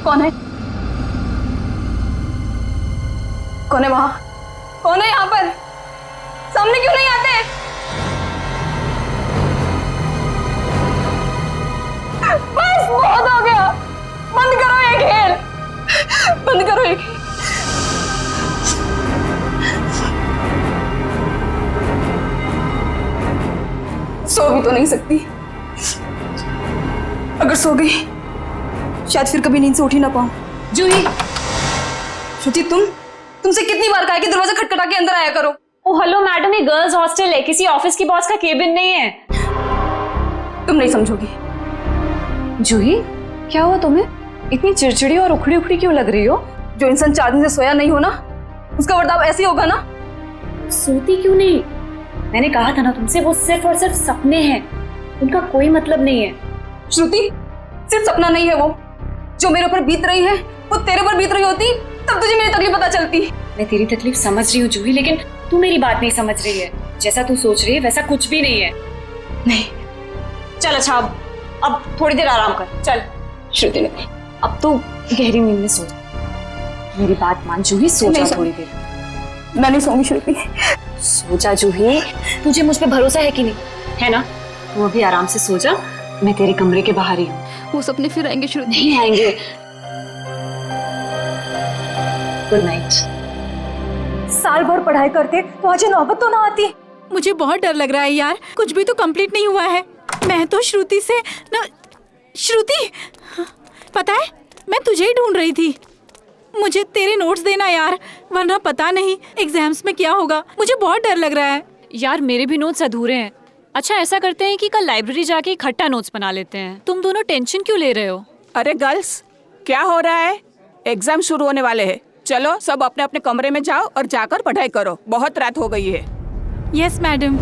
कौन है? कौन है वहां? कौन है यहाँ पर? सामने क्यों नहीं आते? बस बहुत हो गया, बंद करो ये खेल, बंद करो ये खेल। सो भी तो नहीं सकती, अगर सो गई शायद फिर कभी नींद से उठ ही ना पाऊं। जूही, श्रुति तुमसे कितनी बार कहा है कि दरवाजा खटखटा के अंदर आया करो। ओ हेलो मैडम, ये गर्ल्स हॉस्टल है, किसी ऑफिस की बॉस का केबिन नहीं है। तुम नहीं समझोगी। जूही, क्या हुआ तुम्हें? इतनी चिड़चिड़ी और उखड़ी उखड़ी क्यों लग रही हो? जो इंसान 4 दिन से सोया नहीं हो ना, उसका बर्ताव ऐसे ही होगा ना। सोती क्यों नहीं? मैंने कहा था ना तुमसे, वो सिर्फ और सिर्फ सपने हैं, उनका कोई मतलब नहीं है। श्रुति, सिर्फ सपना नहीं है वो, जो मेरे ऊपर बीत रही है वो तेरे पर बीत रही होती तब तुझे मेरी तकलीफ पता चलती। मैं तेरी तकलीफ समझ रही हूँ जूही, लेकिन तू मेरी बात नहीं समझ रही है। जैसा तू सोच रही है वैसा कुछ भी नहीं है। नहीं, चल अच्छा, अब थोड़ी देर आराम कर। चल श्रुति नहीं, अब तो गहरी नींद में सो जा। मेरी बात मान जूही, सो जा थोड़ी देर। मैं नहीं सोऊंगी श्रुति। सो जा जूही, तुझे मुझ पे भरोसा है कि नहीं? है ना? तू अभी आराम से सो जा, मैं तेरे कमरे के बाहर ही हूँ। वो सपने फिर आएंगे श्रुति। नहीं आएंगे। Good night. साल भर पढ़ाई करते तो आज नौबत तो ना आती। मुझे बहुत डर लग रहा है यार, कुछ भी तो कंप्लीट नहीं हुआ है। मैं तो श्रुति से ना, श्रुति पता है मैं तुझे ही ढूंढ रही थी। मुझे तेरे नोट्स देना यार, वरना पता नहीं एग्जाम्स में क्या होगा। मुझे बहुत डर लग रहा है यार। मेरे भी नोट्स अधूरे हैं। अच्छा ऐसा करते हैं कि कल लाइब्रेरी जाके इकट्ठा नोट्स बना लेते हैं। तुम दोनों टेंशन क्यों ले रहे हो? अरे गर्ल्स, क्या हो रहा है? एग्जाम शुरू होने वाले हैं। चलो सब अपने अपने कमरे में जाओ और जाकर पढ़ाई करो, बहुत रात हो गई है। Yes madam.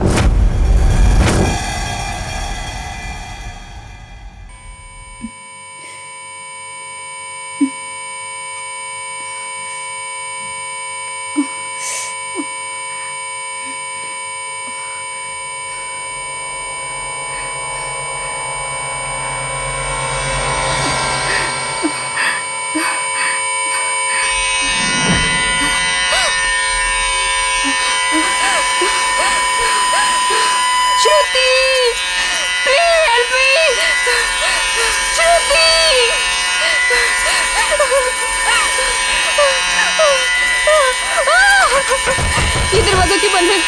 ये दरवाजा क्यों बंद है?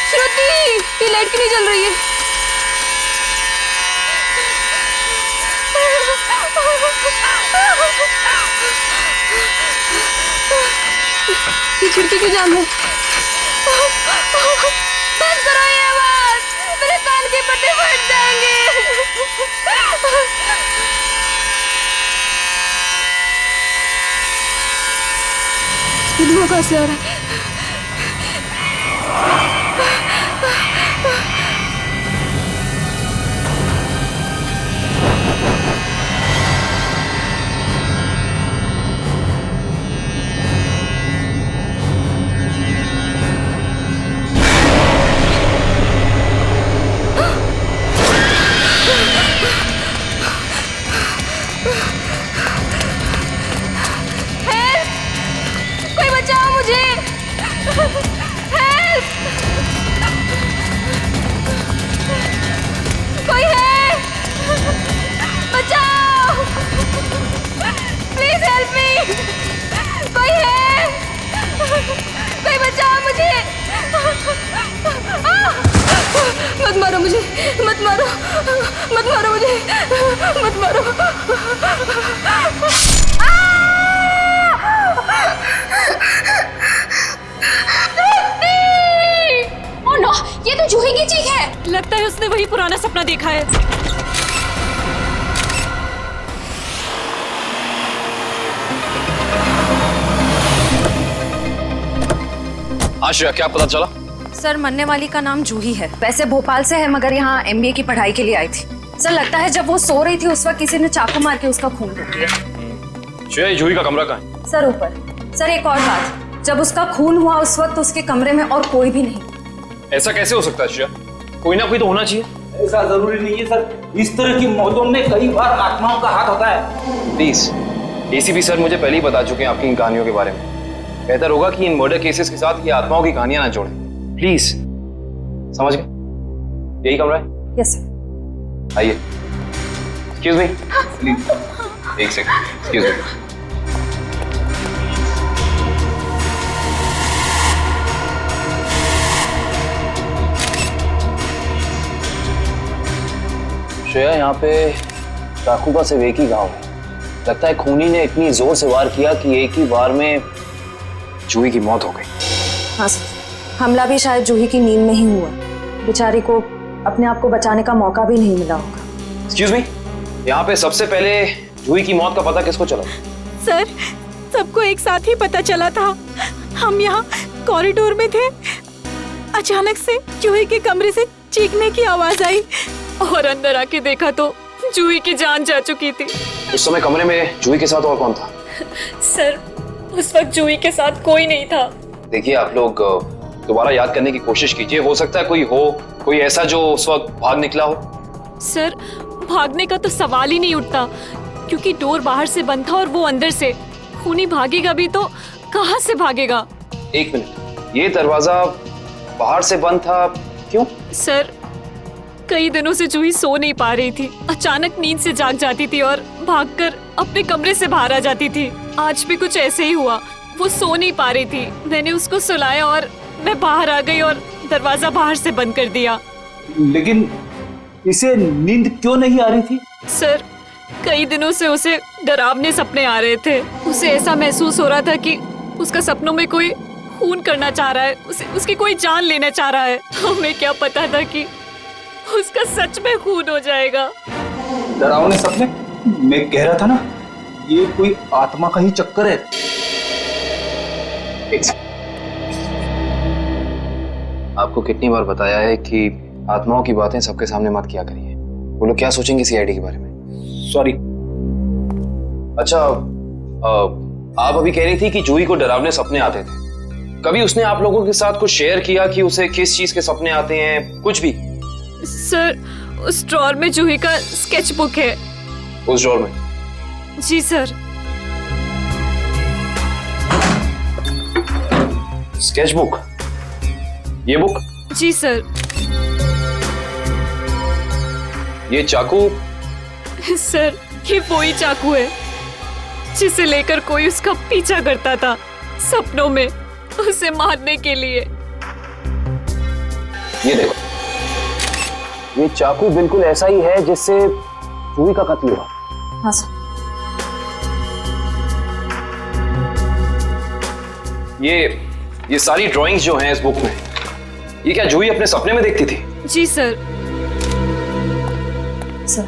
श्रुति, ये लाइट क्यों नहीं जल रही है? ये खिड़की क्यों जाम है? बंद करो ये आवाज, मेरे कान के पट्टे फट जाएंगे। ये धुआं कहाँ से आ रहा है? कोई बचाओ मुझे! हेल्प! कोई है? बचाओ! Please help me! कोई है? कोई बचाओ मुझे! मत मारो मुझे! मत मारो! मत मारो मुझे! मत मारो! ओह नो, ये तो जूही की चीख है। लगता है उसने वही पुराना सपना देखा है। आश्रया, क्या पता चला? सर, मरने वाली का नाम जूही है। वैसे भोपाल से है, मगर यहाँ MBA की पढ़ाई के लिए आई थी। सर, लगता है जब वो सो रही थी उस वक्त किसी ने चाकू मार के उसका खून कर दिया। श्रेया, जूही का कमरा कहाँ है? सर ऊपर। सर एक और बात, जब उसका खून हुआ उस वक्त उसके कमरे में और कोई भी नहीं। ऐसा कैसे हो सकता है श्रेया? कोई ना कोई तो होना चाहिए। ऐसा जरूरी नहीं है सर, इस तरह की मौतों में कई बार आत्माओं का हाथ होता है। प्लीज, एसीपी सर मुझे पहले ही बता चुके हैं आपकी इन कहानियों के बारे में। बेहतर होगा कि इन मर्डर केसेस के साथ ये आत्माओं की कहानियां ना जोड़ें। प्लीज, समझ गए? यही कमरा है? Yes sir. आइए। एक्सक्यूज मी, प्लीज एक सेकंड, एक्सक्यूज मी। श्रेया, यहाँ पे चाकू का सिर्फ एक ही घाव है। लगता है खूनी ने इतनी जोर से वार किया कि एक ही वार में जूही की मौत हो गई। हाँ सर, हमला भी शायद जूही की नींद में ही हुआ। बेचारी को अपने आप को बचाने का मौका भी नहीं मिला होगा। एक्सक्यूज मी, यहाँ पे सबसे पहले जूही की मौत का पता किसको चला? सर, सबको एक साथ ही पता चला था। हम यहाँ कॉरिडोर में थे, अचानक से जूही के कमरे से चीखने की आवाज आई और अंदर आके देखा तो जूही की जान जा चुकी थी। उस समय कमरे में जूही के साथ और कौन था? सर, उस वक्त जूही के साथ कोई नहीं था। देखिए, आप लोग दोबारा याद करने की कोशिश कीजिए। हो सकता है कोई ऐसा जो उस वक्त भाग निकला हो। सर, भागने का तो सवाल ही नहीं उठता, क्योंकि डोर बाहर से बंद था और वो अंदर से। खूनी भागेगा भी तो कहाँ से भागेगा? एक मिनट, ये दरवाजा बाहर से बंद था, क्यों? सर, कई दिनों से जूही सो नहीं पा रही थी। अचानक नींद से जाग जाती थी और भागकर अपने कमरे से बाहर आ जाती थी। आज भी कुछ ऐसे ही हुआ। वो सो नहीं पा रही थी, मैंने उसको सुलाया और मैं बाहर आ गई और दरवाजा बाहर से बंद कर दिया। लेकिन इसे नींद क्यों नहीं आ रही थी? सर, कई दिनों से उसे डरावने सपने आ रहे थे। उसे ऐसा महसूस हो रहा था कि उसका सपनों में कोई खून करना चाह रहा है, उसकी कोई जान लेना चाह रहा है। हमें क्या पता था कि उसका सच में खून हो जाएगा। डरावने सपने? मैं कह रहा था ना, ये कोई आत्मा का ही चक्कर है। आपको कितनी बार बताया है कि आत्माओं की बातें सबके सामने मत किया करिए। वो लोग क्या सोचेंगे सीआईडी के बारे में? सॉरी। अच्छा, आप अभी कह रही थी कि जूही को डरावने सपने आते थे। कभी उसने आप लोगों के साथ कुछ शेयर किया कि उसे किस चीज के सपने आते हैं? कुछ भी? सर, उस ड्रॉर में जूही का स्केच बुक है। उस ड्रॉर में? जी सर। Sketch book? ये बुक? जी सर। ये चाकू? सर, ये वही चाकू है जिसे लेकर कोई उसका पीछा करता था सपनों में, उसे मारने के लिए। ये देखो, ये चाकू बिल्कुल ऐसा ही है जिससे जूही का कत्ल हुआ। हाँ सर। ये सारी ड्राइंग्स जो हैं इस बुक में, ये क्या जूही अपने सपने में देखती थी? जी सर। सर,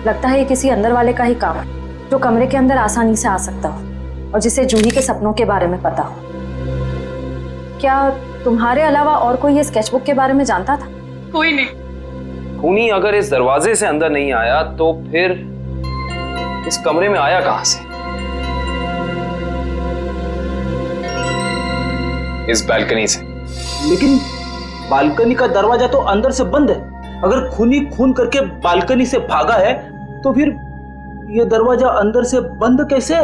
लगता है ये किसी अंदर वाले का ही काम है, जो कमरे के अंदर आसानी से आ सकता हो और जिसे जूही के सपनों के बारे में पता हो। क्या तुम्हारे अलावा और कोई ये स्केचबुक के बारे में जानता था? कोई नहीं। खूनी अगर इस दरवाजे से अंदर नहीं आया तो फिर इस कमरे में आया कहां से? इस बालकनी से। लेकिन बालकनी का दरवाजा तो अंदर से बंद है। अगर खूनी खून करके बालकनी से भागा है तो फिर ये दरवाजा अंदर से बंद कैसे?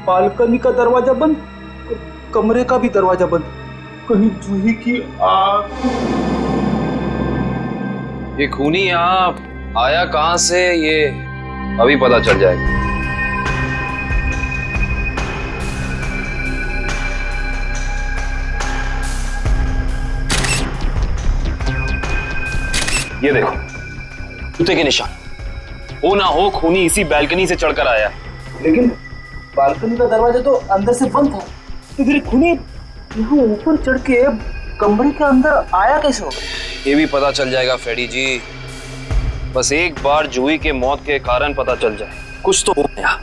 बालकनी का दरवाजा बंद, कमरे का भी दरवाजा बंद। कहीं जूही की आग? ये खूनी यहाँ आया कहां से, ये अभी पता चल जाएगा। ये देखो, जूते के निशान। हो ना हो खूनी इसी बालकनी से चढ़कर आया। लेकिन बालकनी का दरवाजा तो अंदर से बंद था, तो फिर खूनी यहाँ ऊपर चढ़ के कमरे के अंदर आया कैसे होगा? ये भी पता चल जाएगा फ्रेडी जी। बस एक बार जूही के मौत के कारण पता चल जाए, कुछ तो होगा यहाँ,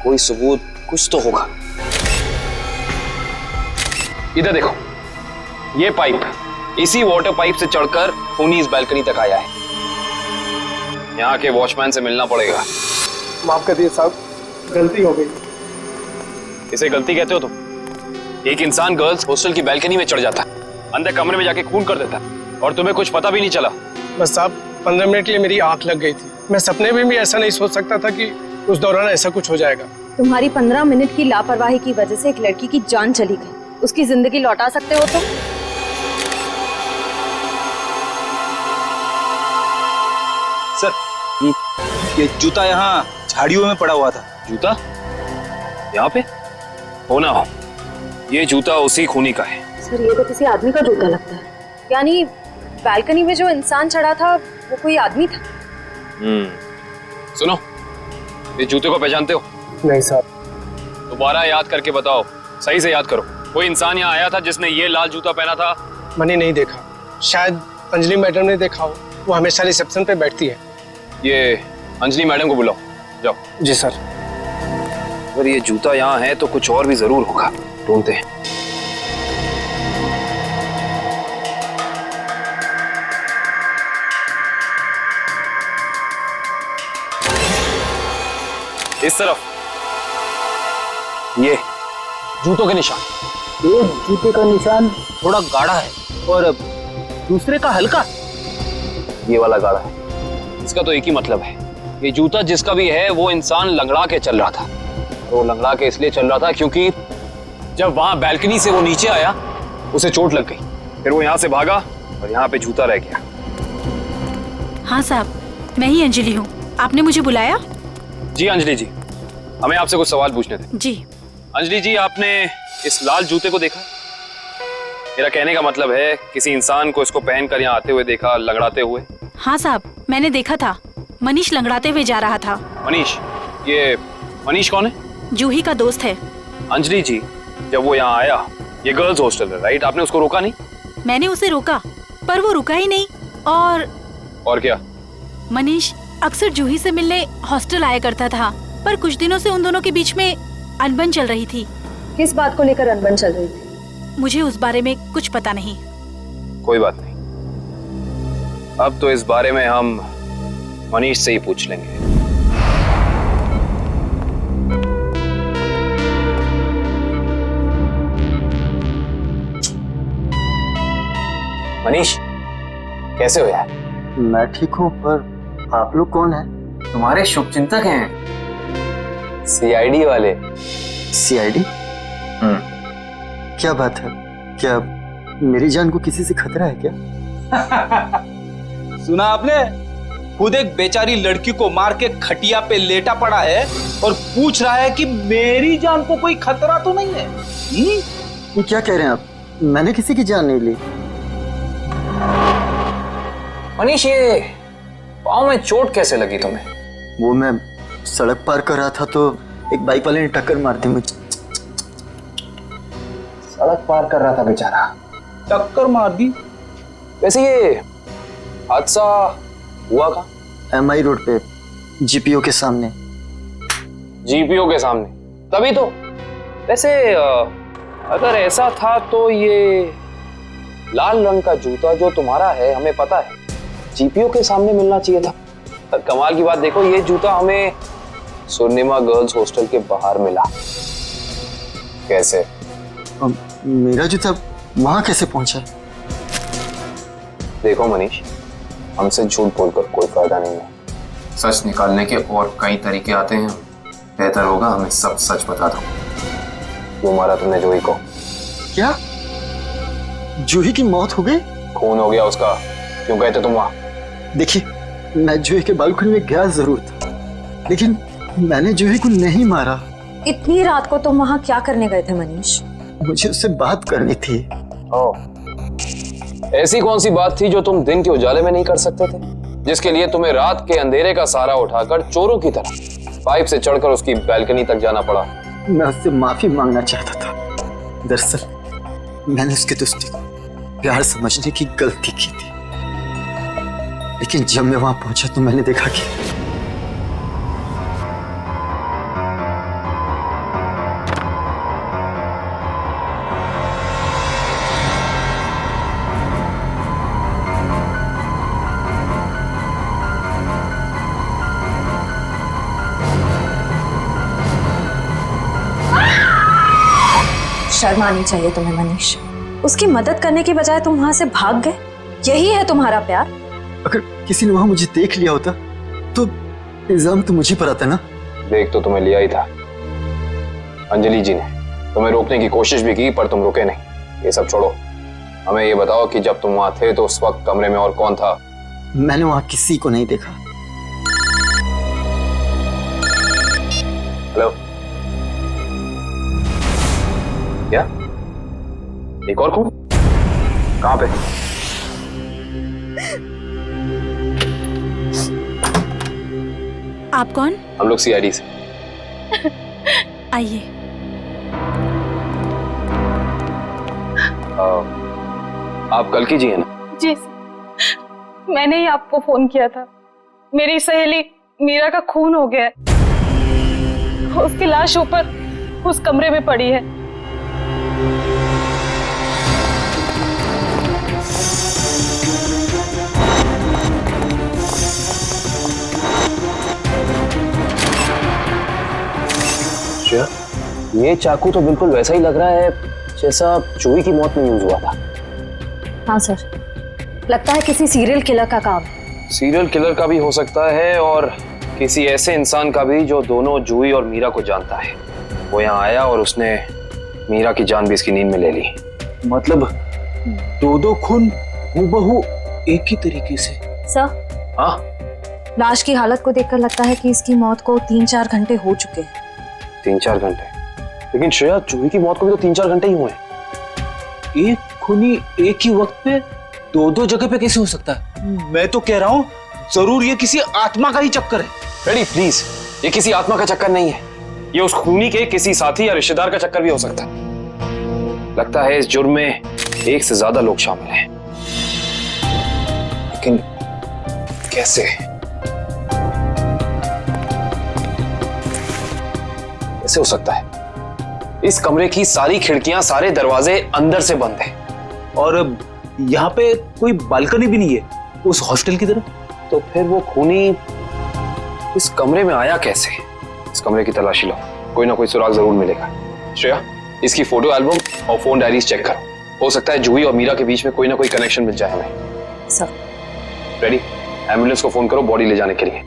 कोई सबूत कुछ तो होगा। इधर देखो, ये पाइप, इसी वाटर पाइप से चढ़कर खूनी इस बालकनी तक आया है। यहाँ के वॉचमैन से मिलना पड़ेगा। माफ कर दिए साहब, गलती हो गई। इसे गलती कहते हो तुम? एक इंसान गर्ल्स हॉस्टल की बालकनी में चढ़ जाता है, अंदर कमरे में जाके खून कर देता है और तुम्हें कुछ पता भी नहीं चला। बस साहब, 15 मिनट के लिए मेरी आंख लग गई थी। मैं सपने में भी ऐसा नहीं सोच सकता था कि उस दौरान ऐसा कुछ हो जाएगा। तुम्हारी 15 मिनट की लापरवाही की वजह से एक लड़की की जान चली गई, उसकी जिंदगी लौटा सकते हो तुम? सर, ये जूता यहाँ झाड़ियों में पड़ा हुआ था। जूता यहाँ पे? हो ना हो, ये जूता उसी खूनी का है। सर, ये तो किसी आदमी का जूता लगता है। यानी बालकनी में जो इंसान चढ़ा था वो कोई आदमी था? सुनो, ये जूते को पहचानते हो? नहीं साहब। दोबारा याद करके बताओ, सही से याद करो। कोई इंसान यहाँ आया था जिसने ये लाल जूता पहना था? मैंने नहीं देखा, शायद अंजलि मैडम ने देखा हो, वो हमेशा रिसेप्शन पे बैठती है। ये अंजलि मैडम को बुलाओ, जाओ। जी सर। अगर ये जूता यहाँ है तो कुछ और भी जरूर होगा, ढूंढते हैं। इस तरफ ये जूतों के निशान। एक जूते का निशान थोड़ा गाढ़ा है और दूसरे का हल्का। ये वाला गाढ़ा है। इसका तो एक ही मतलब है, ये जूता जिसका भी है वो इंसान लंगड़ा के चल रहा था। वो लंगड़ा के इसलिए चल रहा था क्योंकि जब वहां बैल्कनी से वो नीचे आया उसे चोट लग गई, फिर वो यहाँ से भागा और यहाँ पे जूता रह गया। हाँ साहब, मैं ही अंजलि हूँ। आपने मुझे बुलाया? जी अंजलि जी, हमें आपसे कुछ सवाल पूछने थे। जी। अंजलि जी, आपने इस लाल जूते को देखा? मेरा कहने का मतलब है किसी इंसान को इसको पहनकर यहाँ आते हुए देखा, लंगड़ाते हुए? हाँ साहब, मैंने देखा था। मनीष लंगड़ाते हुए जा रहा था। मनीष? ये मनीष कौन है? जूही का दोस्त है। अंजलि जी, जब वो यहाँ आया, ये गर्ल्स हॉस्टल है राइट, आपने उसको रोका नहीं? मैंने उसे रोका पर वो रुका ही नहीं। और क्या? मनीष अक्सर जूही से मिलने हॉस्टल आया करता था, पर कुछ दिनों से उन दोनों के बीच में अनबन चल रही थी। किस बात को लेकर अनबन चल रही थी? मुझे उस बारे में कुछ पता नहीं। कोई बात नहीं, अब तो इस बारे में हम मनीष से ही पूछ लेंगे। मनीष, कैसे हो यार? मैं ठीक हूँ, पर आप लोग कौन हैं? तुम्हारे शुभचिंतक हैं, सीआईडी वाले। सीआईडी? क्या बात है? क्या मेरी जान को किसी से खतरा है क्या? सुना आपने? खुद एक बेचारी लड़की को मार के खटिया पे लेटा पड़ा है और पूछ रहा है कि मेरी जान को कोई खतरा तो नहीं है। ये क्या कह रहे हैं आप? मैंने किसी की जान नहीं ली। मनीष, ये पाँव में चोट कैसे लगी तुम्हें? वो मैं सड़क पार कर रहा था तो एक बाइक वाले ने टक्कर मार दी मुझे। सड़क पार कर रहा था बेचारा, टक्कर मार दी? वैसे ये हादसा हुआ कहाँ? MI रोड पे, जीपीओ के सामने। जीपीओ के सामने? तभी तो। वैसे अगर ऐसा था तो ये लाल रंग का जूता जो तुम्हारा है, हमें पता है जीपीओ के सामने मिलना चाहिए था। पर कमाल की बात देखो, ये जूता हमें स्वर्णिमा गर्ल्स हॉस्टल के बाहर मिला। कैसे? मेरा जूता वहां कैसे पहुंचा? देखो मनीष, हमसे झूठ बोलकर कोई फायदा नहीं है। सच निकालने के और कई तरीके आते हैं। बेहतर होगा हमें सब सच बता दो। क्यों मारा तुमने जूही को? क्या जूही की मौत हो गई? खून हो गया उसका। क्यों गए थे तुम वहां? देखिए, मैं जूही के बालकनी में गया जरूर था, लेकिन मैंने जूही को नहीं मारा। इतनी रात को तुम वहाँ क्या करने गए थे मनीष? मुझे उससे बात करनी थी। ऐसी कौन सी बात थी जो तुम दिन के उजाले में नहीं कर सकते थे, जिसके लिए तुम्हें रात के अंधेरे का सहारा उठाकर चोरों की तरह पाइप से चढ़कर उसकी बैल्कनी तक जाना पड़ा? मैं उससे माफी मांगना चाहता था। दरअसल मैंने उसके दोस्ती को प्यार समझने की गलती की थी, लेकिन जब मैं वहां पहुंचा तो मैंने देखा कि शर्म आनी चाहिए तुम्हें मनीष। उसकी मदद करने की बजाय तुम वहां से भाग गए। यही है तुम्हारा प्यार? अगर किसी ने वहां मुझे देख लिया होता तो इल्जाम तो मुझे पर आता ना। देख तो तुम्हें लिया ही था। अंजलि जी ने तुम्हें रोकने की कोशिश भी की पर तुम रुके नहीं। ये सब छोड़ो, हमें ये बताओ कि जब तुम वहां थे तो उस वक्त कमरे में और कौन था? मैंने वहां किसी को नहीं देखा। हेलो, क्या? एक और खून? कहां पे? आप कौन? हम लोग सीआईडी से। आइए। आप कल की जी है ना? जी सर, मैंने ही आपको फोन किया था। मेरी सहेली मीरा का खून हो गया है। उसकी लाश ऊपर उस कमरे में पड़ी है। श्रेया, ये चाकू तो बिल्कुल वैसा ही लग रहा है जैसा जूही की मौत में यूज हुआ था। हाँ सर, लगता है किसी सीरियल किलर का काम। सीरियल किलर का भी हो सकता है और किसी ऐसे इंसान का भी जो दोनों जूही और मीरा को जानता है। वो यहाँ आया और उसने मीरा की जान भी इसकी नींद में ले ली। मतलब दो खून हूबहू एक ही तरीके से। सर, हाँ, लाश की हालत को देखकर लगता है कि इसकी मौत को 3-4 घंटे हो चुके हैं। 3-4 घंटे? लेकिन श्रेया, जूही की मौत को भी तो 3-4 घंटे ही हुए हैं। एक खूनी एक ही वक्त पे दो जगह पे कैसे हो सकता है? मैं तो कह रहा हूँ जरूर ये किसी आत्मा का ही चक्कर है। रेडी प्लीज, ये किसी आत्मा का चक्कर नहीं है। ये उस खूनी के किसी साथी या रिश्तेदार का चक्कर भी हो सकता है। लगता है इस जुर्म में एक से ज्यादा लोग शामिल हैं। लेकिन कैसे? कैसे हो सकता है? इस कमरे की सारी खिड़कियां, सारे दरवाजे अंदर से बंद हैं। और यहाँ पे कोई बालकनी भी नहीं है उस हॉस्टल की तरफ। तो फिर वो खूनी इस कमरे में आया कैसे? इस कमरे की तलाशी लो, कोई ना कोई सुराग जरूर मिलेगा। श्रेया, इसकी फोटो एल्बम और फोन डायरीज चेक करो। हो सकता है जूही और मीरा के बीच में कोई ना कोई कनेक्शन मिल जाए हमें। Sir, ready? एम्बुलेंस को फोन करो बॉडी ले जाने के लिए।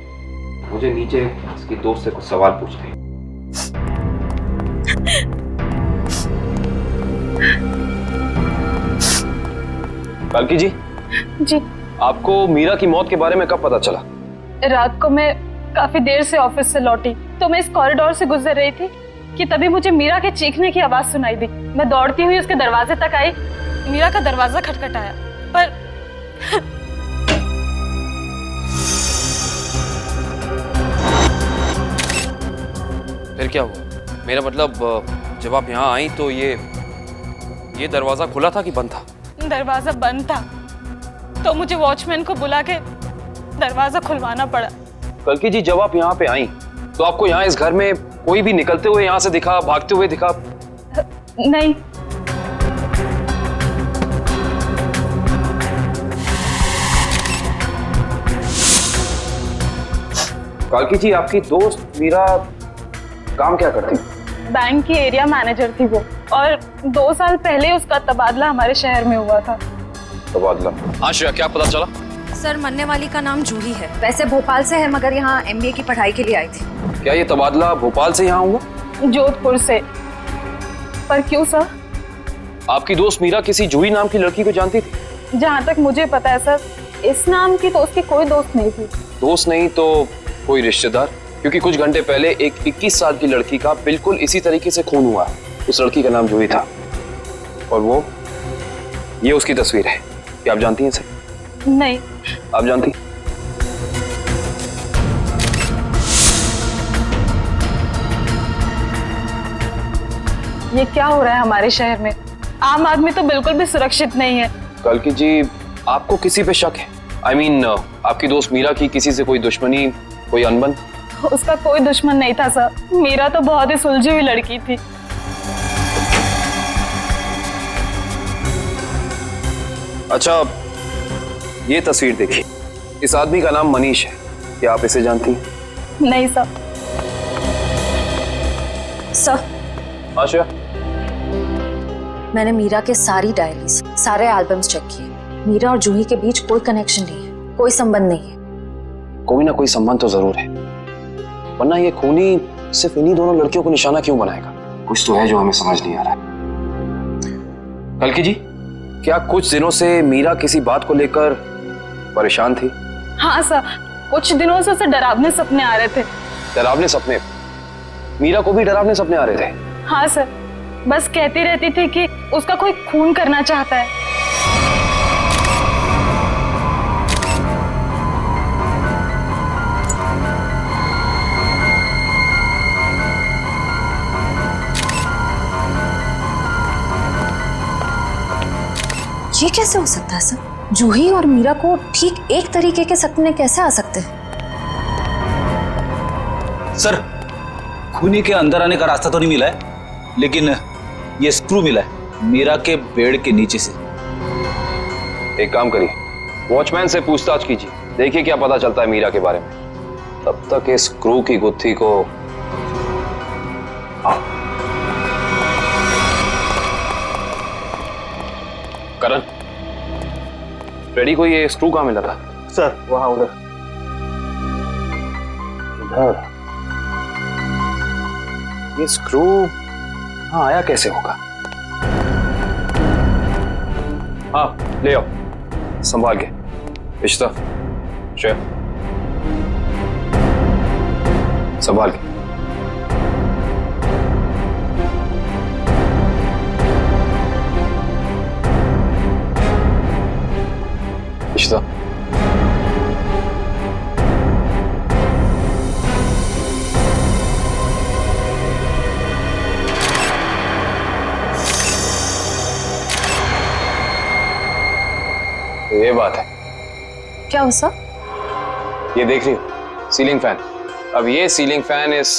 मुझे नीचे इसकी दोस्त से कुछ सवाल पूछने हैं। कल्की जी, आपको मीरा की मौत के बारे में कब पता चला? रात को मैं काफी देर से ऑफिस से लौटी तो मैं इस कॉरिडोर से गुजर रही थी कि तभी मुझे मीरा के चीखने की आवाज सुनाई दी। मैं दौड़ती हुई उसके दरवाजे तक आई। मीरा का दरवाजा खटखटाया पर फिर क्या हुआ? मेरा मतलब जब आप यहाँ आई तो ये दरवाजा खुला था कि बंद था? दरवाजा बंद था तो मुझे वॉचमैन को बुला के दरवाजा खुलवाना पड़ा। कल्की जी, जब आप यहाँ पे आई तो आपको यहाँ इस घर में कोई भी निकलते हुए यहाँ से दिखा, भागते हुए दिखा? नहीं। कल्की जी, आपकी दोस्त मीरा काम क्या करती? बैंक की एरिया मैनेजर थी वो, और 2 साल पहले उसका तबादला हमारे शहर में हुआ था। तबादला? हाँ श्रेया, क्या पता चला? सर, मरने वाली का नाम जूही है। वैसे भोपाल से है मगर यहाँ MBA की पढ़ाई के लिए आई थी। क्या ये तबादला भोपाल से यहाँ हुआ? जोधपुर से। पर क्यों सर? आपकी दोस्त मीरा किसी जूही नाम की लड़की को जानती थी? जहाँ तक मुझे पता है सर, इस नाम की तो उसकी कोई दोस्त नहीं थी। दोस्त नहीं तो कोई रिश्तेदार? क्योंकि कुछ घंटे पहले एक 21 साल की लड़की का बिल्कुल इसी तरीके से खून हुआ। उस लड़की का नाम जूही था और ये उसकी तस्वीर है। क्या आप जानती हैं इसे? नहीं। आप जानती? ये क्या हो रहा है हमारे शहर में? आम आदमी तो बिल्कुल भी सुरक्षित नहीं है। कल्की जी, आपको किसी पे शक है? I mean, आपकी दोस्त मीरा की किसी से कोई दुश्मनी, कोई अनबन? उसका कोई दुश्मन नहीं था सर। मीरा तो बहुत ही सुलझी हुई लड़की थी। अच्छा, ये तस्वीर देखिए। इस आदमी का नाम मनीष है। क्या आप इसे जानती हैं? नहीं सर। सर, आशा, मैंने मीरा के सारी डायरीज, सारे एल्बम्स चेक किए। मीरा और जूही के बीच कोई कनेक्शन नहीं है। कोई संबंध नहीं है। कोई ना कोई संबंध तो जरूर है, वरना ये खूनी सिर्फ इन्हीं दोनों लड़कियों को निशाना क्यों बनाएगा? कुछ तो है जो हमें समझ नहीं आ रहा है। कल्कि जी, क्या कुछ दिनों से मीरा किसी बात को लेकर परेशान थी? हाँ सर, कुछ दिनों से उसे डरावने सपने आ रहे थे। डरावने सपने? मीरा को भी डरावने सपने आ रहे थे? हाँ सर, बस कहती रहती थी कि उसका कोई खून करना चाहता है। ये कैसे हो सकता है सर? जूही और मीरा को ठीक एक तरीके के सपने कैसे आ सकते हैं? सर, खूनी के अंदर आने का रास्ता तो नहीं मिला है, लेकिन ये स्क्रू मिला है मीरा के बेड के नीचे से। एक काम करिए, वॉचमैन से पूछताछ कीजिए, देखिए क्या पता चलता है मीरा के बारे में। तब तक इस स्क्रू की गुत्थी को करण, रेडी को ये स्क्रू कहाँ मिला था? सर वहां उधर। इधर? ये स्क्रू हाँ आया कैसे होगा? हाँ ले आओ, संभाल के। इश्ता, श्रेया, संभाल के। इश्ता, ये बात है। क्या हो सर? ये देख रही हो सीलिंग फैन? अब ये सीलिंग फैन इस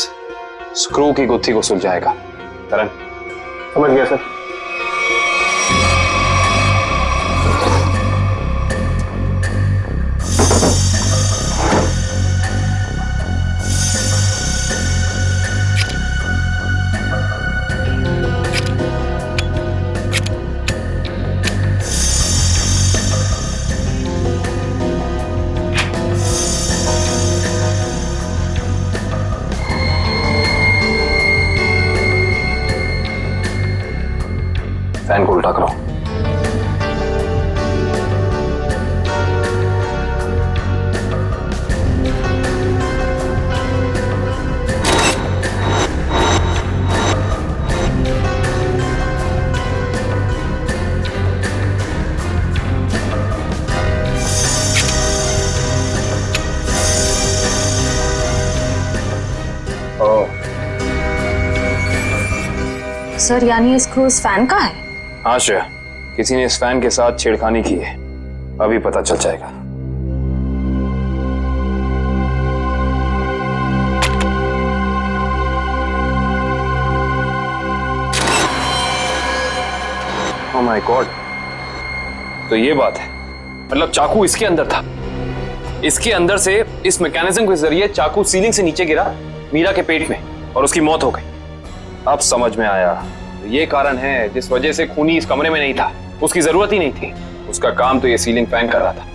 स्क्रू की गुत्थी को सुलझाएगा। करण, समझ गया सर। फैन को उल्टा करो। सर यानी ये स्क्रू इस फैन का है? हाँ श्रेया, किसी ने इस फैन के साथ छेड़खानी की है, अभी पता चल जाएगा। ओह माय गॉड, तो ये बात है, मतलब चाकू इसके अंदर था। इसके अंदर से इस मैकेनिज्म के जरिए चाकू सीलिंग से नीचे गिरा मीरा के पेट में और उसकी मौत हो गई। अब समझ में आया, ये कारण है जिस वजह से खूनी इस कमरे में नहीं था। उसकी जरूरत ही नहीं थी, उसका काम तो ये सीलिंग फैन कर रहा था।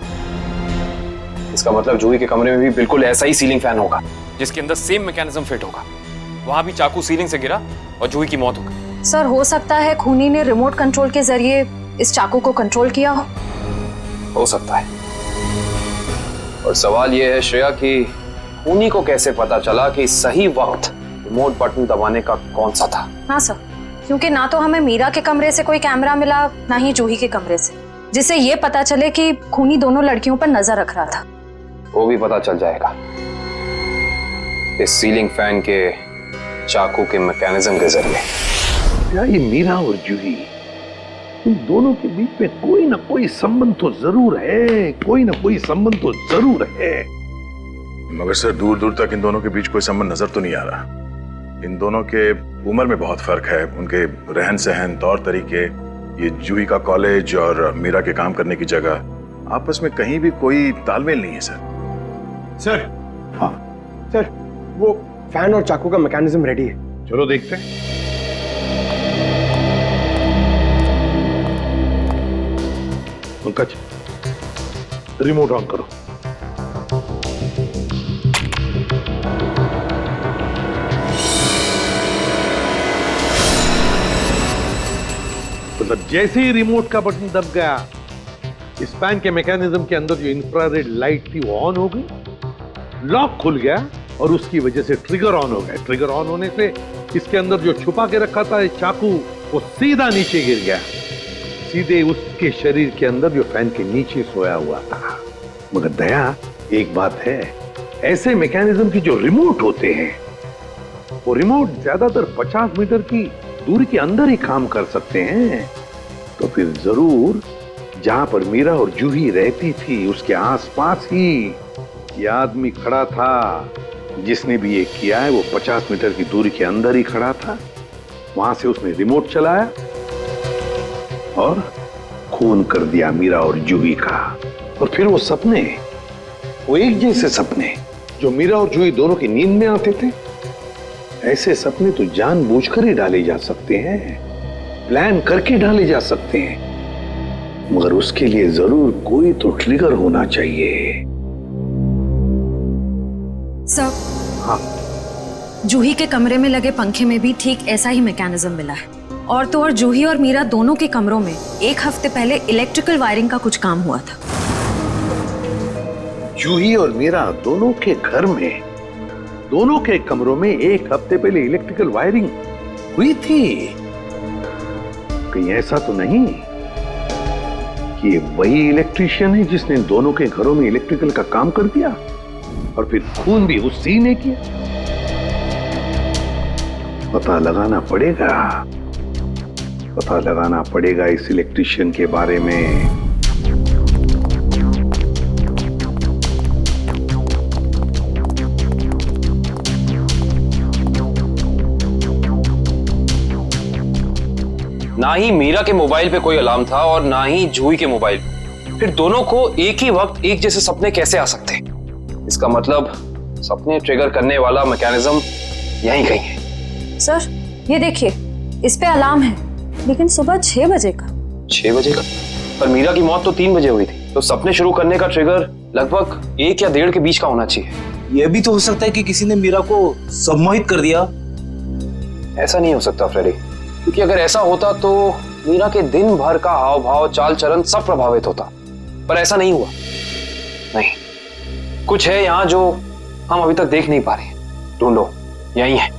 इसका मतलब जूही के कमरे में भी बिल्कुल ऐसा ही सीलिंग फैन होगा जिसके अंदर सेम मैकेनिज्म फिट होगा। वहां भी चाकू सीलिंग से गिरा और जूही की मौत हो गई। सर हो सकता है खूनी ने रिमोट कंट्रोल के जरिए इस चाकू को कंट्रोल किया हो सकता है। और सवाल यह है श्रेया कि खूनी को कैसे पता चला कि सही वक्त रिमोट बटन दबाने का कौन सा था? हाँ सर, क्योंकि ना तो हमें मीरा के कमरे से कोई कैमरा मिला, ना ही जूही के कमरे से, जिससे ये पता चले कि खूनी दोनों लड़कियों पर नजर रख रहा था। वो भी पता चल जाएगा इस सीलिंग फैन के चाकू के मैकेनिज्म के जरिए। क्या ये मीरा और जूही, इन दोनों के बीच में कोई ना कोई संबंध तो जरूर है, कोई ना कोई संबंध तो जरूर है। मगर सर दूर दूर तक इन दोनों के बीच कोई संबंध नजर तो नहीं आ रहा। इन दोनों के उम्र में बहुत फर्क है, उनके रहन सहन, तौर तरीके, ये जूही का कॉलेज और मीरा के काम करने की जगह, आपस में कहीं भी कोई तालमेल नहीं है सर। सर, हाँ सर, वो फैन और चाकू का मैकेनिज्म रेडी है। चलो देखते हैं। पंकज, रिमोट ऑन करो। मगर जैसे ही रिमोट का बटन दब गया, इस फैन के मैकेनिज्म के अंदर जो इंफ्रारेड लाइट थी वो ऑन हो गई, लॉक खुल गया और उसकी वजह से ट्रिगर ऑन हो गया। ट्रिगर ऑन होने से इसके अंदर जो छुपा के रखा था चाकू, वो सीधा नीचे गिर गया, सीधे उसके शरीर के अंदर जो फैन के नीचे सोया हुआ था। मगर दया, एक बात है, ऐसे मैकेनिज्म की जो रिमोट होते हैं, वो रिमोट ज्यादातर 50 मीटर की दूरी के अंदर ही काम कर सकते हैं। तो फिर जरूर जहां पर मीरा और जूही रहती थी उसके आसपास ही ये आदमी खड़ा था। जिसने भी ये किया है वो 50 मीटर की दूरी के अंदर ही खड़ा था। वहां से उसने रिमोट चलाया और खून कर दिया मीरा और जूही का। और फिर वो सपने, वो एक जैसे सपने जो मीरा और जूही दोनों की नींद में आते थे, ऐसे सपने तो जानबूझकर ही डाले जा सकते हैं, प्लान करके डाले जा सकते हैं, मगर उसके लिए जरूर कोई तो ट्रिगर होना चाहिए। सर, हाँ, जूही के कमरे में लगे पंखे में भी ठीक ऐसा ही मैकेनिज्म मिला है। और तो और जूही और मीरा दोनों के कमरों में 1 हफ्ते पहले इलेक्ट्रिकल वायरिंग का कुछ काम हुआ था। जूही और मीरा दोनों के घर में, दोनों के कमरों में 1 हफ्ते पहले इलेक्ट्रिकल वायरिंग हुई थी। कहीं ऐसा तो नहीं कि ये वही इलेक्ट्रीशियन है जिसने दोनों के घरों में इलेक्ट्रिकल का काम कर दिया और फिर खून भी उसी ने किया? पता लगाना पड़ेगा इस इलेक्ट्रीशियन के बारे में। ना ही मीरा के मोबाइल पे कोई अलार्म था और ना ही जूही के मोबाइल पे। फिर दोनों को एक ही वक्त एक जैसे सपने कैसे आ सकते हैं? इसका मतलब सपने ट्रिगर करने वाला मैकेनिज्म यहीं कहीं है। सर, ये देखिए, इस पे अलार्म है, लेकिन सुबह 6 बजे का। 6 बजे का? पर मीरा की मौत तो 3 बजे हुई थी, तो सपने शुरू करने का ट्रिगर लगभग 1 या 1.5 के बीच का होना चाहिए। यह भी तो हो सकता है कि किसी ने मीरा को सम्मोहित कर दिया। ऐसा नहीं हो सकता फ्रेडी, क्योंकि अगर ऐसा होता तो मीरा के दिन भर का हाव भाव, चाल चलन सब प्रभावित होता। पर ऐसा नहीं हुआ। नहीं, कुछ है यहाँ जो हम अभी तक देख नहीं पा रहे। ढूंढो, यही है।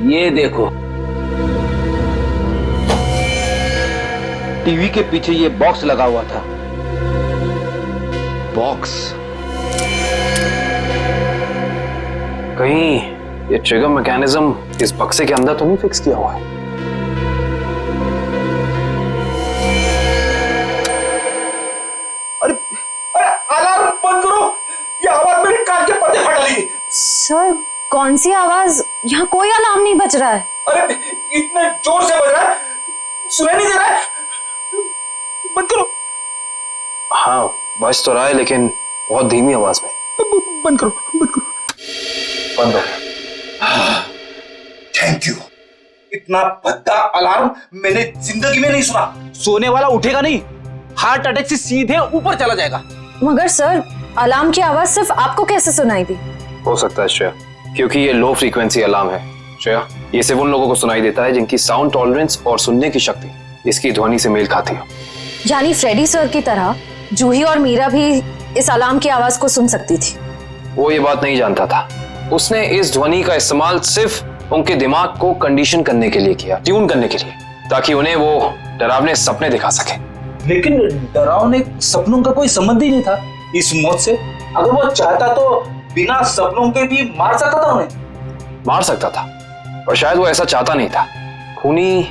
ये देखो, टीवी के पीछे ये बॉक्स लगा हुआ था। बॉक्स? कहीं ये ट्रिगर मैकेनिज्म इस बक्से के अंदर तो नहीं फिक्स किया हुआ है? अरे अलार्म बंद करो, ये आवाज मेरे कान के पर्दे फाड़ डाली। सर, कौन सी आवाज? यहाँ कोई अलार्म नहीं बज रहा है। अरे इतने जोर से बज रहा है, सुनाई नहीं दे रहा है। बंद करो। हाँ, बज तो रहा है, लेकिन बहुत धीमी आवाज में। बंद करो, बंद करो। बंद हो। Thank you. इतना भद्दा अलार्म मैंने जिंदगी में नहीं सुना। सोने वाला उठेगा नहीं, हार्ट अटैक से सीधे ऊपर चला जाएगा। मगर सर, अलार्म की आवाज सिर्फ आपको कैसे सुनाई दी? हो सकता है श्रेया, क्योंकि ये लो फ्रीक्वेंसी अलार्म है। श्रेया, ये सिर्फ उन लोगों को सुनाई देता है जिनकी साउंड टॉलरेंस और सुनने की शक्ति इसकी ध्वनि से मेल खाती है। यानी फ्रेडी सर की तरह जूही और मीरा भी इस अलार्म की आवाज को सुन सकती थी। वो ये बात नहीं जानता था। उसने इस ध्वनि का इस्तेमाल सिर्फ उनके दिमाग को कंडीशन करने के लिए किया, ट्यून करने के लिए, ताकि उन्हें वो डरावने सपने दिखा सके। लेकिन डरावने सपनों का कोई संबंध ही नहीं था इस मौत से। अगर वो चाहता तो बिना सपनों के भी मार सकता था उन्हें। मार सकता था, पर शायद वो ऐसा चाहता नहीं था। खूनी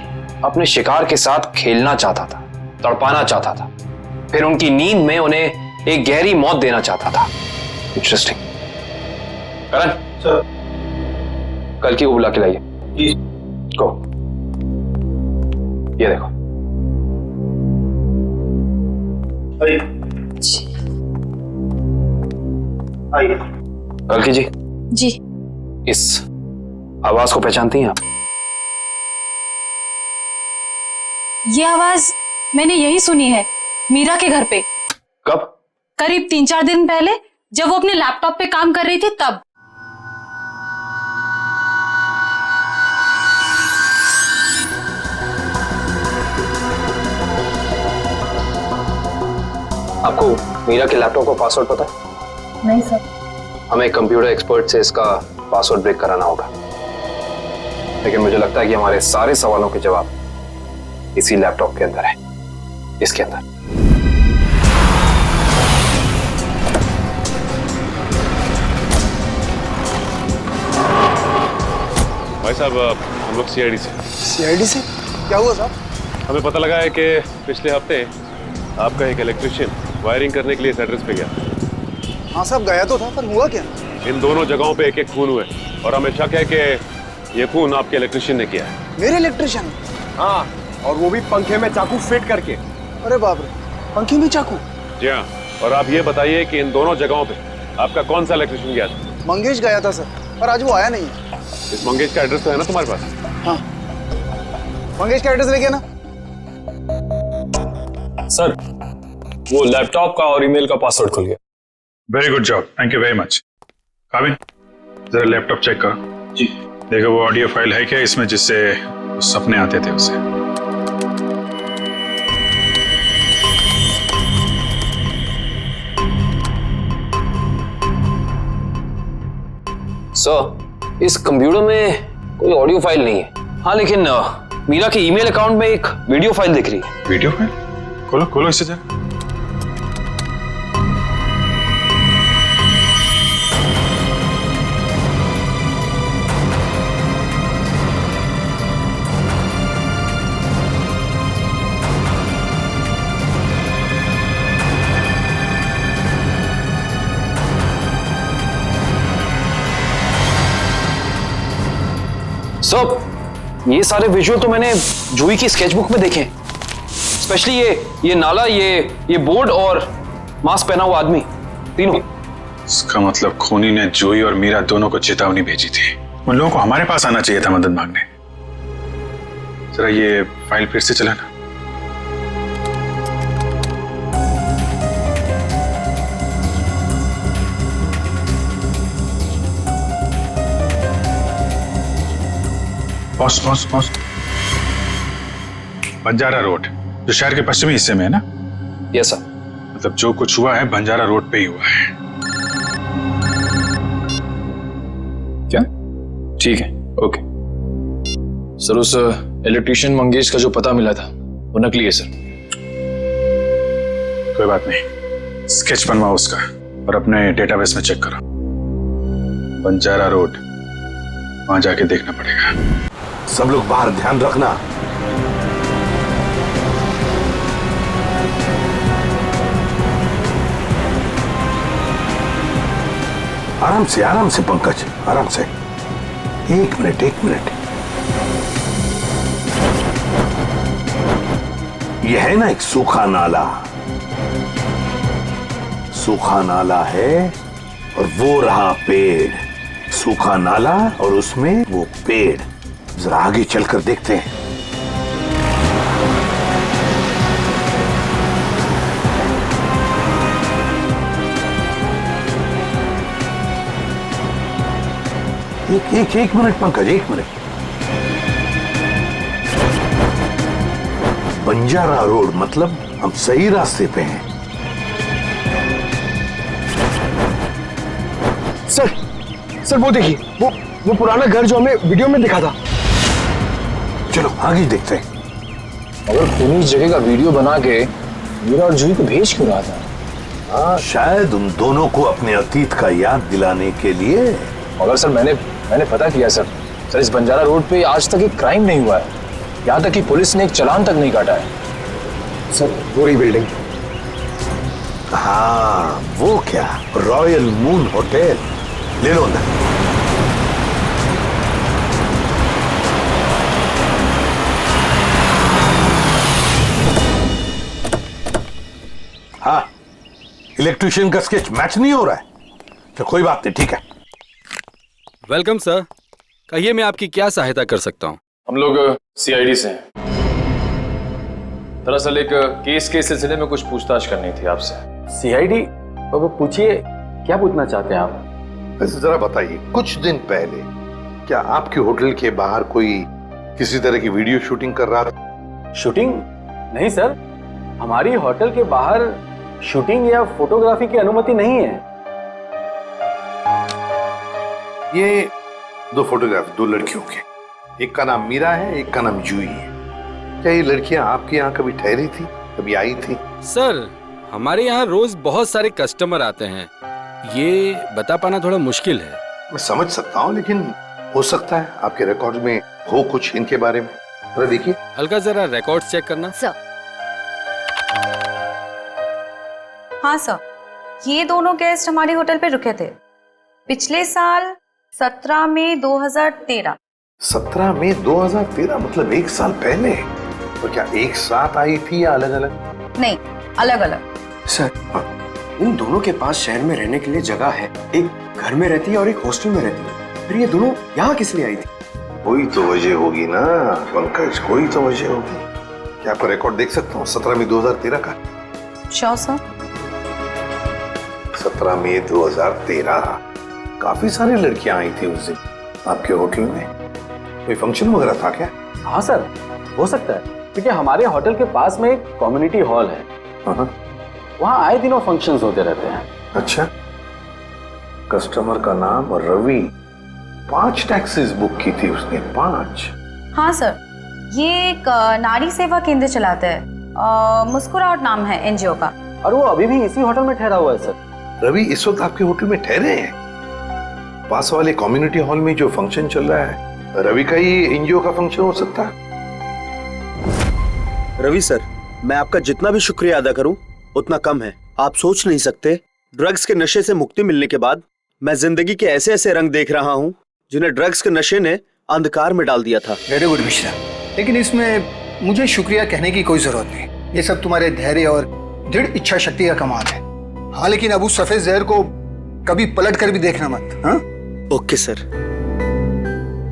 अपने शिकार के साथ खेलना चाहता था, तड़पाना चाहता था, फिर उनकी नींद में उन्हें एक गहरी मौत देना चाहता था। इंटरेस्टिंग। करण सर, कल की को बुला के लाइए। जी। को ये देखो। आइए। कल की जी। जी। इस आवाज को पहचानती हैं आप? ये आवाज मैंने यही सुनी है, मीरा के घर पे। कब? करीब 3-4 दिन पहले, जब वो अपने लैपटॉप पे काम कर रही थी तब। आपको मीरा के लैपटॉप का पासवर्ड पता है? नहीं सर। हमें कंप्यूटर एक्सपर्ट से इसका पासवर्ड ब्रेक कराना होगा, लेकिन मुझे लगता है कि हमारे सारे सवालों के जवाब इसी लैपटॉप के अंदर है, इसके अंदर। भाई साहब, हम लोग सीआईडी से। सीआईडी से? क्या हुआ साहब? हमें पता लगा है कि पिछले हफ्ते आपका एक इलेक्ट्रिशियन वायरिंग करने के लिए इस एड्रेस पे गया। हाँ साहब, गया तो था, पर हुआ क्या? इन दोनों जगहों पे एक एक खून हुए और हमें शक है कि ये खून आपके इलेक्ट्रिशियन ने किया है। मेरे इलेक्ट्रिशियन? हाँ, और वो भी पंखे में चाकू फिट करके। अरे बाप रे, पंखे में चाकू? जी हाँ, और आप ये बताइए कि इन दोनों जगहों पे आपका कौन सा इलेक्ट्रिशियन गया था? मंगेश गया था सर, पर आज वो आया नहीं है। इस मंगेश का एड्रेस तो है ना तुम्हारे पास? हाँ, मंगेश का एड्रेस लेके ना। सर, वो लैपटॉप का और ईमेल का पासवर्ड खुल गया। Very good job, thank you very much. Kabin, जरा लैपटॉप चेक करो। जी। देखो वो ऑडियो फाइल है क्या इसमें, जिससे सपने आते थे उसे? सर, इस कंप्यूटर में कोई ऑडियो फाइल नहीं है। हाँ, लेकिन मीरा के ईमेल अकाउंट में एक वीडियो फाइल दिख रही है। Video file? खोलो खोलो इसे जरा। सर, ये सारे विजुअल तो मैंने जूही की स्केचबुक में देखे, स्पेशली ये नाला, ये बोर्ड और मास्क पहना हुआ आदमी, तीनों। इसका मतलब खूनी ने जूही और मीरा दोनों को चेतावनी भेजी थी। उन लोगों को हमारे पास आना चाहिए था मदद मांगने। जरा ये फाइल फिर से चलाना। Boss boss boss, Banjara road जो शहर के पश्चिमी हिस्से में है ना? Yes sir. मतलब जो कुछ हुआ है बंजारा रोड पे ही हुआ है। क्या? ठीक है, ओके। सर, उस इलेक्ट्रिशियन मंगेश का जो पता मिला था वो नकली है सर। कोई बात नहीं, स्केच बनवाओ उसका और अपने डेटाबेस में चेक करो। बंजारा रोड, वहां जाके देखना पड़ेगा। सब लोग बाहर ध्यान रखना। आराम से पंकज, आराम से। एक मिनट। यह है ना एक सूखा नाला है और वो रहा पेड़। सूखा नाला और उसमें वो पेड़। जरा आगे चलकर देखते हैं। एक मिनट पंकज, एक मिनट। बंजारा रोड मतलब हम सही रास्ते पे हैं। सर वो देखिए, वो पुराना घर जो हमें वीडियो में दिखा था। चलो आगे देखते हैं। अगर खूनी इस जगह का वीडियो बना के मीरा और जूही को भेज क्यों रहा था? हाँ, शायद उन दोनों को अपने अतीत का याद दिलाने के लिए। मगर सर, मैंने पता किया सर, इस बंजारा रोड पे आज तक एक क्राइम नहीं हुआ है। यहाँ तक कि पुलिस ने एक चालान तक नहीं काटा है। सर, वो रही बिल्डिंग। हाँ, वो क्या, रॉयल मून होटल। ले लो अंदर। हाँ, इलेक्ट्रिशियन का स्केच मैच नहीं हो रहा है। तो कोई बात नहीं, ठीक है। वेलकम सर, कहिए मैं आपकी क्या सहायता कर सकता हूँ? हम लोग सीआईडी से हैं। दरअसल एक केस के सिलसिले में कुछ पूछताछ करनी थी आपसे। सीआईडी? तो पूछिए, क्या पूछना चाहते हैं आप? वैसे जरा बताइए, कुछ दिन पहले क्या आपके होटल के बाहर कोई किसी तरह की वीडियो शूटिंग कर रहा था? शूटिंग? नहीं सर, हमारी होटल के बाहर शूटिंग या फोटोग्राफी की अनुमति नहीं है। ये दो फोटोग्राफ दो लड़कियों के, एक का नाम मीरा है, एक का नाम जूही है। क्या ये लड़कियां आपके यहाँ कभी ठहरी थी, कभी आई थी? सर, हमारे यहाँ रोज बहुत सारे कस्टमर आते हैं, ये बता पाना थोड़ा मुश्किल है। मैं समझ सकता हूँ, लेकिन हो सकता है आपके रिकॉर्ड में हो कुछ इनके बारे में। जरा देखिए। अलका, जरा रिकॉर्ड्स चेक करना। सर। हाँ सर, ये दोनों गेस्ट हमारे होटल पे रुके थे पिछले साल 17 मई 2013। 17 मई 2013 मतलब 1 साल पहले। और क्या एक साथ आई थी या अलग अलग? नहीं, अलग अलग। सर, इन दोनों के पास शहर में रहने के लिए जगह है, एक घर में रहती है और एक हॉस्टल में रहती है, फिर ये दोनों यहाँ किस लिए आई थी? कोई तो वजह होगी ना पंकज, कोई तो वजह होगी। क्या आपका रिकॉर्ड देख सकता हूँ 17 मई 2013 का? Sure sir. 17 मई 2013 काफी सारी लड़कियां आई थी उस दिन आपके होटल में। कोई फंक्शन वगैरह था क्या? हाँ सर, हो सकता है, क्योंकि हमारे होटल के पास में एक कम्युनिटी हॉल है, वहाँ आए दिनों फंक्शंस होते रहते हैं। अच्छा, कस्टमर का नाम रवि, 5 टैक्सीज बुक की थी उसने, 5। हाँ सर, ये एक नारी सेवा केंद्र चलाते हैं, मुस्कुराहट नाम है एनजीओ का। और वो अभी भी इसी होटल में ठहरा हुआ है सर। रवि इस वक्त आपके होटल में ठहरे हैं? पास वाले कम्युनिटी हॉल में जो फंक्शन चल रहा है, रवि का ही एनजीओ का फंक्शन हो सकता है? रवि सर, मैं आपका जितना भी शुक्रिया अदा करूं उतना कम है। आप सोच नहीं सकते, ड्रग्स के नशे से मुक्ति मिलने के बाद मैं जिंदगी के ऐसे ऐसे रंग देख रहा हूं जिन्हें ड्रग्स के नशे ने अंधकार में डाल दिया था। वेरी गुड मिश्रा, लेकिन इसमें मुझे शुक्रिया कहने की कोई जरूरत नहीं। ये सब तुम्हारे धैर्य और दृढ़ इच्छा शक्ति का कमाल है। हाँ, लेकिन अब उस सफेद जहर को कभी पलट कर भी देखना मत। हाँ? Okay sir.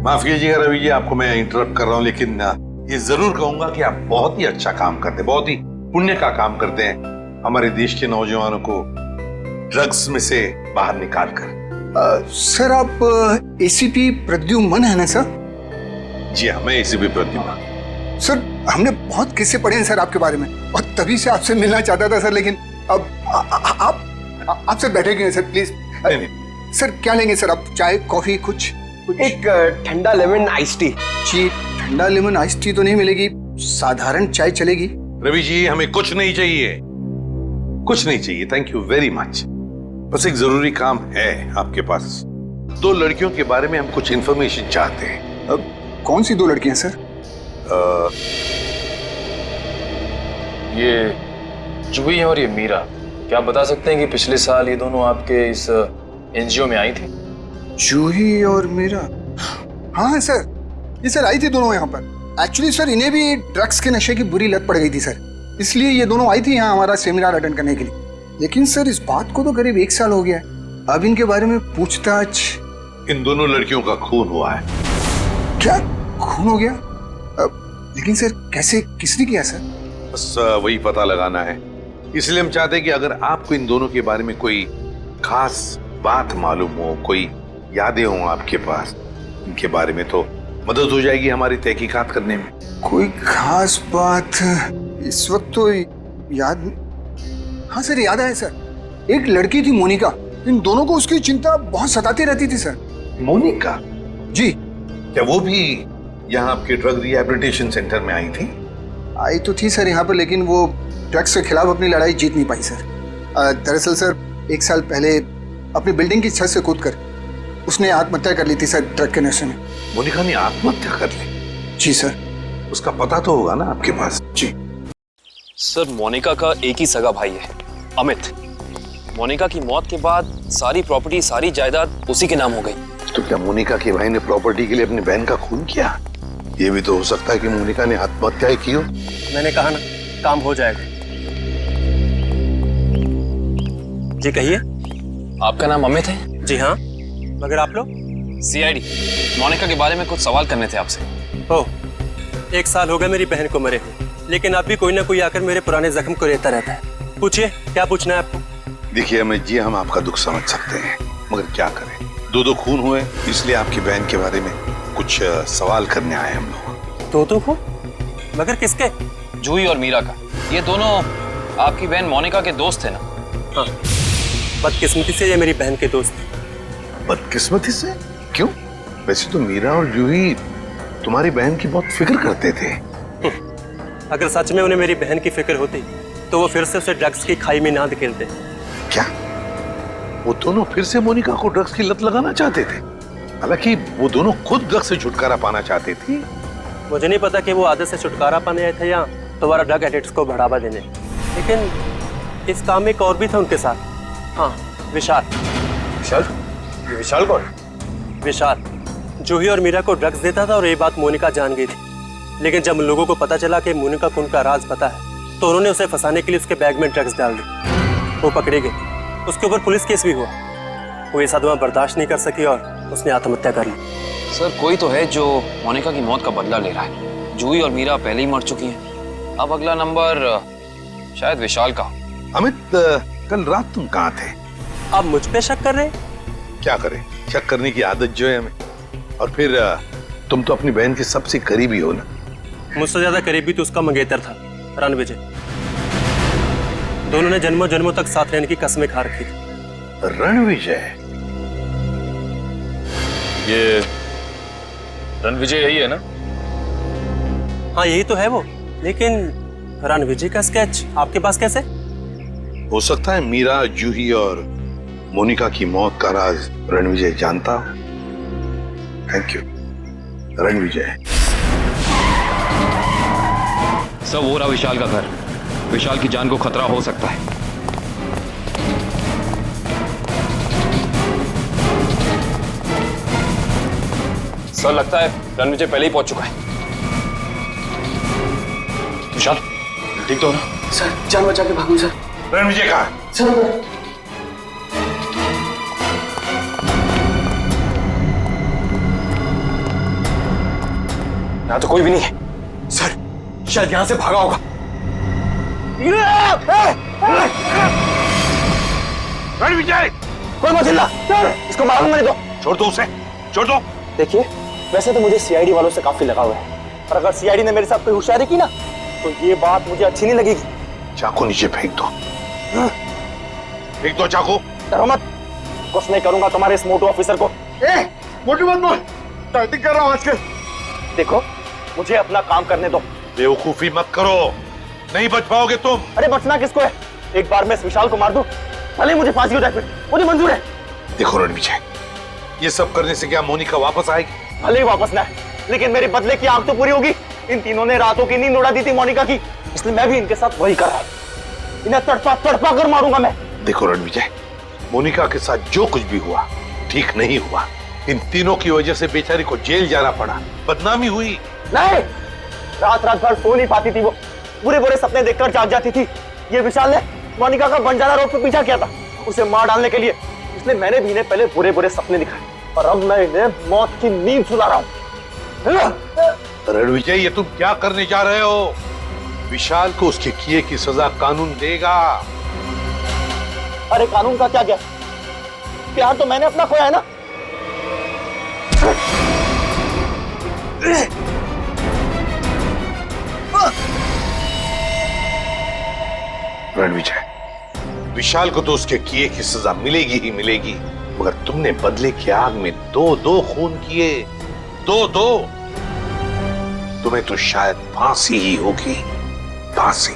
माफ कीजिएगा रवि जी, आपको मैं इंटरप्ट कर रहा हूँ, लेकिन ये जरूर कहूंगा कि आप बहुत ही अच्छा काम करते हैं, बहुत ही पुण्य का काम करते हैं हमारे देश के नौजवानों को ड्रग्स में से बाहर निकाल कर। सर, आप एसीपी प्रद्युमन है ना सर? जी हाँ, मैं एसीपी प्रद्युमन। सर, हमने बहुत किस्से पढ़े हैं सर आपके बारे में, और तभी से आपसे मिलना चाहता था सर, लेकिन अब आप सर बैठे क्यों हैं सर, प्लीज। नहीं। सर, क्या लेंगे सर आप? चाय, कॉफी, कुछ? एक ठंडा लेमन आइस टी। जी, ठंडा लेमन आइस टी तो नहीं मिलेगी, साधारण चाय चलेगी। रवि जी, हमें कुछ नहीं चाहिए, कुछ नहीं चाहिए, थैंक यू वेरी मच। बस एक जरूरी काम है आपके पास। 2 लड़कियों के बारे में हम कुछ इंफॉर्मेशन चाहते हैं। अब कौन सी 2 लड़कियां सर? ये जूही और ये मीरा, क्या आप बता सकते हैं कि पिछले साल ये दोनों आपके इस एनजीओ में आई थी? जूही और मीरा? हाँ सर, ये सर आई थी दोनों यहाँ पर। एक्चुअली सर, इन्हें भी ड्रग्स के नशे की बुरी लत पड़ गई थी सर, इसलिए ये दोनों आई थी यहाँ हमारा सेमिनार अटेंड करने के लिए। लेकिन सर, इस बात को तो करीब 1 साल हो गया है, अब इनके बारे में पूछताछ। इन दोनों लड़कियों का खून हुआ है। क्या खून हो गया? लेकिन सर, कैसे, किसने किया सर? बस वही पता लगाना है, इसलिए हम चाहते हैं कि अगर आपको इन दोनों के बारे में कोई खास बात मालूम हो, कोई यादें हो आपके पास इनके बारे में, तो मदद हो जाएगी हमारी तहकीकात करने में। कोई खास बात इस वक्त तो याद। हाँ सर, याद आया सर, एक लड़की थी मोनिका, इन दोनों को उसकी चिंता बहुत सताती रहती थी सर। मोनिका? जी। क्या वो भी यहाँ आपके ड्रग रिहैबिलिटेशन सेंटर में आई थी? आई तो थी सर यहाँ पर, लेकिन वो ड्रग्स के खिलाफ अपनी लड़ाई जीत नहीं पाई सर। दरअसल सर, 1 साल पहले अपनी बिल्डिंग की छत से कूदकर उसने आत्महत्या कर ली थी सर, ड्रग के नशे में। मोनिका ने आत्महत्या कर ली? जी सर। उसका पता तो होगा ना आपके पास? जी सर, मोनिका का एक ही सगा भाई है, अमित। मोनिका की मौत के बाद सारी प्रॉपर्टी, सारी जायदाद उसी के नाम हो गई। तो क्या मोनिका के भाई ने प्रॉपर्टी के लिए अपनी बहन का खून किया? ये भी तो हो सकता है कि मोनिका ने आत्महत्या की हो। मैंने कहा ना, काम हो जाएगा। जी कहिए। आपका नाम अमित है? जी हाँ, मगर आप लोग? सीआईडी। मोनिका के बारे में कुछ सवाल करने थे आपसे। ओह, 1 साल हो गया मेरी बहन को मरे हुए, लेकिन अब भी कोई ना कोई आकर मेरे पुराने जख्म को लेता रहता है। पूछिए, क्या पूछना है आपको? देखिए अमित जी, हम आपका दुख समझ सकते हैं, मगर क्या करें, दो खून हुए, इसलिए आपकी बहन के बारे में कुछ सवाल करने आए हम लोग। दो खून? मगर किसके? जूही और मीरा का। ये दोनों आपकी बहन मोनिका के दोस्त थे ना? हाँ, बदकिस्मती से ये मेरी बहन के दोस्त थे। बदकिस्मती से? क्यों? वैसे तो मीरा और जूही तुम्हारी बहन की बहुत फिक्र करते थे। अगर सच में उन्हें मेरी बहन की फिक्र होती तो वो फिर से उसे ड्रग्स की खाई में ना धकेलते। क्या वो दोनों फिर से मोनिका को ड्रग्स की लत लगाना चाहते थे? हालांकि वो दोनों खुद ड्रग्स से छुटकारा पाना चाहते थे। मुझे नहीं पता कि वो आदत से छुटकारा पाने आए थे या दोबारा ड्रग एडिक्ट्स को बढ़ावा देने, लेकिन इस काम में एक और भी था उनके साथ। हाँ, विशाल। विशाल? ये विशाल कौन? विशाल जूही और मीरा को ड्रग्स देता था और ये बात मोनिका जान गई थी। लेकिन जब उन लोगों को पता चला कि मोनिका को उनका राज पता है तो उन्होंने उसे फंसाने के लिए उसके बैग में ड्रग्स डाल दी। वो पकड़े गए, उसके ऊपर पुलिस केस भी हुआ। वो ये सदमा बर्दाश्त नहीं कर सकी और उसने आत्महत्या कर ली। सर, कोई तो है जो मोनिका की मौत का बदला ले रहा है। जूही और मीरा पहले ही मर चुकी हैं। अब अगला नंबर शायद विशाल का। अमित, कल रात तुम कहाँ थे? आप मुझ पे शक कर रहे हैं? क्या करें, शक करने की आदत जो है हमें। और फिर तुम तो अपनी बहन के सबसे करीबी हो ना। मुझसे ज्यादा करीबी तो उसका मंगेतर था, रणविजय। दोनों ने जन्मों जन्मों तक साथ रहने की कस्में खा रखी थी। रणविजय? ये रणविजय यही है ना? हाँ, यही तो है वो। लेकिन रणविजय का स्केच आपके पास कैसे? हो सकता है मीरा, जूही और मोनिका की मौत का राज रणविजय जानता हो। Thank you Ranvijay. सब हो रहा विशाल का घर। विशाल की जान को खतरा हो सकता है। सर, लगता है रणविजय पहले ही पहुंच चुका है। विशाल, ठीक तो हो ना? सर, जान बचा के भागूं सर। रणविजय कहाँ है? सर, यहाँ तो कोई भी नहीं है। सर, शायद यहाँ से भागा होगा। रणविजय! कोई मत हिलना सर, इसको मारूंगा नहीं तो। छोड़ दो उसे, छोड़ दो। देखिए, वैसे तो मुझे सीआईडी वालों से काफी लगाव है, पर अगर सीआईडी ने मेरे साथ कोई होशियारी की ना तो ये बात मुझे अच्छी नहीं लगेगी। चाकू नीचे फेंक दो। फेंक दो चाकू। डरो मत, कुछ नहीं करूंगा तुम्हारे इस मोटू ऑफिसर को। मोटू मत बोल, टाइटिंग कर रहा हूं आजकल। देखो, मुझे अपना काम करने दो। बेवकूफी मत करो, नहीं बच पाओगे तुम। अरे बचना किसको है? एक बार मैं इस विशाल को मार दूं, भले मुझे फांसी हो जाए, फिर मुझे मंजूर है। देखो रणविजय, ये सब करने से क्या मोनिका वापस आएगी? भले ही वापस ना, लेकिन मेरे बदले की आग तो पूरी होगी। इन तीनों ने रातों की नींद उड़ा दी थी मोनिका की, इसलिए मैं भी इनके साथ वही कर रहा हूं। इन्हें तड़पा तड़पा कर मारूंगा मैं। देखो रणविजय, मोनिका के साथ जो कुछ भी हुआ ठीक नहीं हुआ। इन तीनों की वजह से बेचारी को जेल जाना पड़ा, बदनामी हुई। नहीं, रात रात भर सो नहीं पाती थी वो, बुरे बुरे सपने देखकर जाग जाती थी। ये विशाल ने मोनिका का बंजारा रोड पे पीछा किया था उसे मार डालने के लिए, इसलिए मैंने भी इन्हें पहले बुरे बुरे सपने दिखाए और अब मैं इन्हें मौत की नींद सुला रहा हूं। रणविजय, ये तुम क्या करने जा रहे हो? विशाल को उसके किए की सजा कानून देगा। अरे कानून का क्या? प्यार तो मैंने अपना खोया है ना। रणविजय, विशाल को तो उसके किए की सजा मिलेगी ही मिलेगी, मगर तुमने बदले की आग में दो खून किए, दो। तुम्हें तो शायद फांसी ही होगी, फांसी।